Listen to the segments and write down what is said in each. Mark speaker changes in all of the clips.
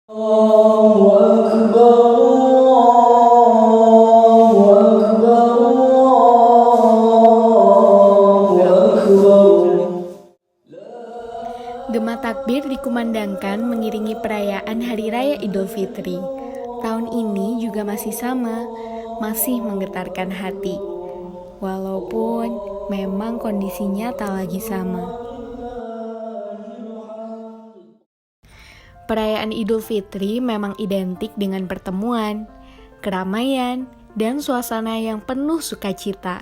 Speaker 1: Allahu Akbar, Allahu Akbar, Allahu Akbar.
Speaker 2: Gema takbir dikumandangkan mengiringi perayaan Hari Raya Idul Fitri. Tahun ini juga masih sama, masih menggetarkan hati. Walaupun memang kondisinya tak lagi sama. Perayaan Idul Fitri memang identik dengan pertemuan, keramaian, dan suasana yang penuh sukacita.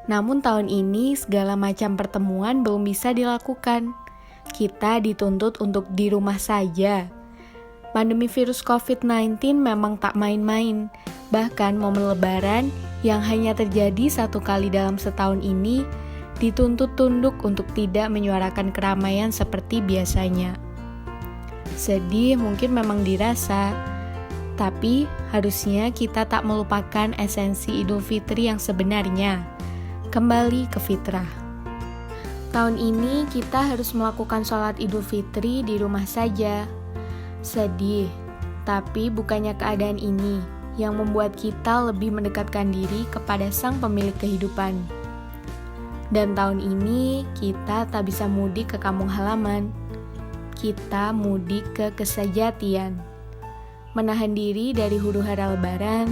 Speaker 2: Namun tahun ini segala macam pertemuan belum bisa dilakukan. Kita dituntut untuk di rumah saja. Pandemi virus COVID-19 memang tak main-main. Bahkan momen lebaran yang hanya terjadi satu kali dalam setahun ini dituntut tunduk untuk tidak menyuarakan keramaian seperti biasanya. Sedih mungkin memang dirasa, tapi harusnya kita tak melupakan esensi Idul Fitri yang sebenarnya, kembali ke fitrah. Tahun ini kita harus melakukan sholat Idul Fitri di rumah saja. Sedih, tapi bukannya keadaan ini yang membuat kita lebih mendekatkan diri kepada Sang Pemilik kehidupan. Dan tahun ini kita tak bisa mudik ke kampung halaman. Kita mudik ke kesejatian. Menahan diri dari huru-hara lebaran,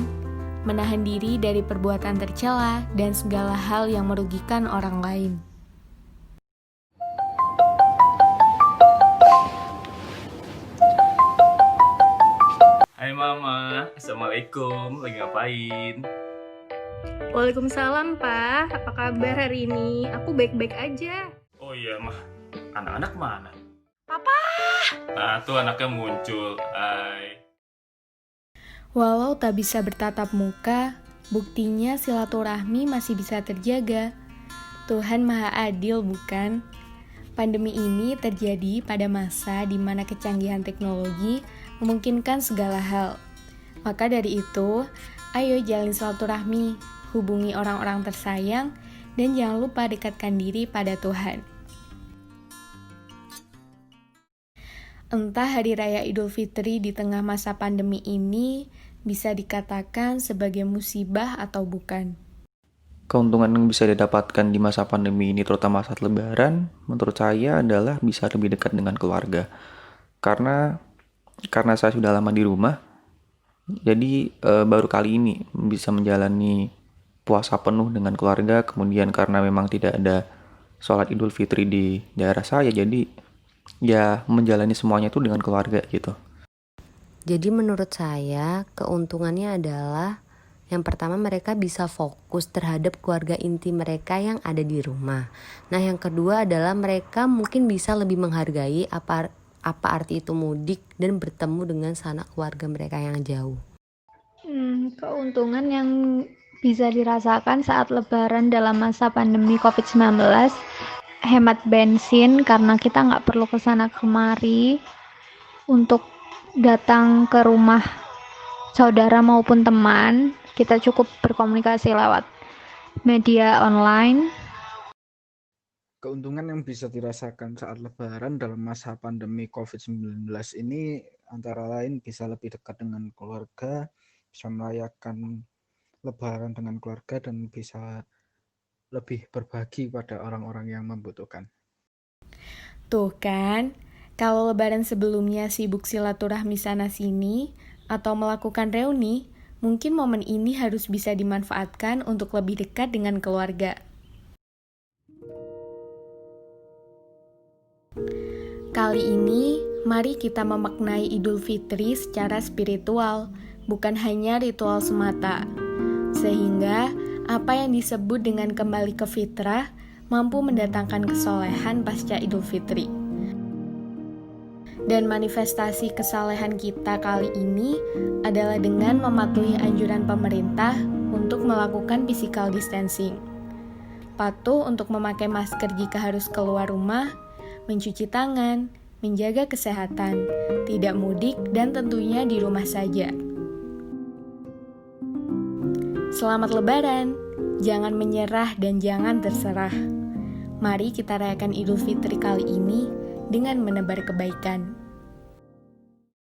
Speaker 2: menahan diri dari perbuatan tercela dan segala hal yang merugikan orang lain.
Speaker 3: Hai Mama, Assalamualaikum, lagi ngapain?
Speaker 4: Waalaikumsalam, Pak. Apa kabar hari ini? Aku baik-baik aja.
Speaker 3: Oh iya Mah, anak-anak mana?
Speaker 4: Papa!
Speaker 3: Nah tuh anaknya muncul, hai.
Speaker 2: Walau tak bisa bertatap muka, buktinya silaturahmi masih bisa terjaga. Tuhan Maha Adil, bukan? Pandemi ini terjadi pada masa di mana kecanggihan teknologi memungkinkan segala hal. Maka dari itu, ayo jalin silaturahmi, hubungi orang-orang tersayang, dan jangan lupa dekatkan diri pada Tuhan. Entah Hari Raya Idul Fitri di tengah masa pandemi ini bisa dikatakan sebagai musibah atau bukan.
Speaker 5: Keuntungan yang bisa didapatkan di masa pandemi ini, terutama saat lebaran, menurut saya adalah bisa lebih dekat dengan keluarga. Karena saya sudah lama di rumah, jadi baru kali ini bisa menjalani puasa penuh dengan keluarga. Kemudian karena memang tidak ada sholat Idul Fitri di daerah saya, jadi ya menjalani semuanya itu dengan keluarga gitu.
Speaker 6: Jadi menurut saya keuntungannya adalah yang pertama mereka bisa fokus terhadap keluarga inti mereka yang ada di rumah. Nah yang kedua adalah mereka mungkin bisa lebih menghargai apa arti itu mudik dan bertemu dengan sanak keluarga mereka yang jauh.
Speaker 4: Keuntungan yang bisa dirasakan saat lebaran dalam masa pandemi COVID-19, hemat bensin karena kita nggak perlu kesana kemari untuk datang ke rumah saudara maupun teman. Kita cukup berkomunikasi lewat media online.
Speaker 7: Keuntungan yang bisa dirasakan saat lebaran dalam masa pandemi COVID-19 ini antara lain bisa lebih dekat dengan keluarga, bisa merayakan lebaran dengan keluarga, dan bisa lebih berbagi pada orang-orang yang membutuhkan.
Speaker 2: Tuh kan, kalau lebaran sebelumnya sibuk silaturahmi sana-sini atau melakukan reuni, mungkin momen ini harus bisa dimanfaatkan untuk lebih dekat dengan keluarga. Kali ini, mari kita memaknai Idul Fitri secara spiritual, bukan hanya ritual semata. Sehingga, apa yang disebut dengan kembali ke fitrah mampu mendatangkan kesolehan pasca Idul Fitri. Dan manifestasi kesalehan kita kali ini adalah dengan mematuhi anjuran pemerintah untuk melakukan physical distancing. Patuh untuk memakai masker jika harus keluar rumah, mencuci tangan, menjaga kesehatan, tidak mudik, dan tentunya di rumah saja. Selamat Lebaran, jangan menyerah dan jangan terserah. Mari kita rayakan Idul Fitri kali ini dengan menebar kebaikan.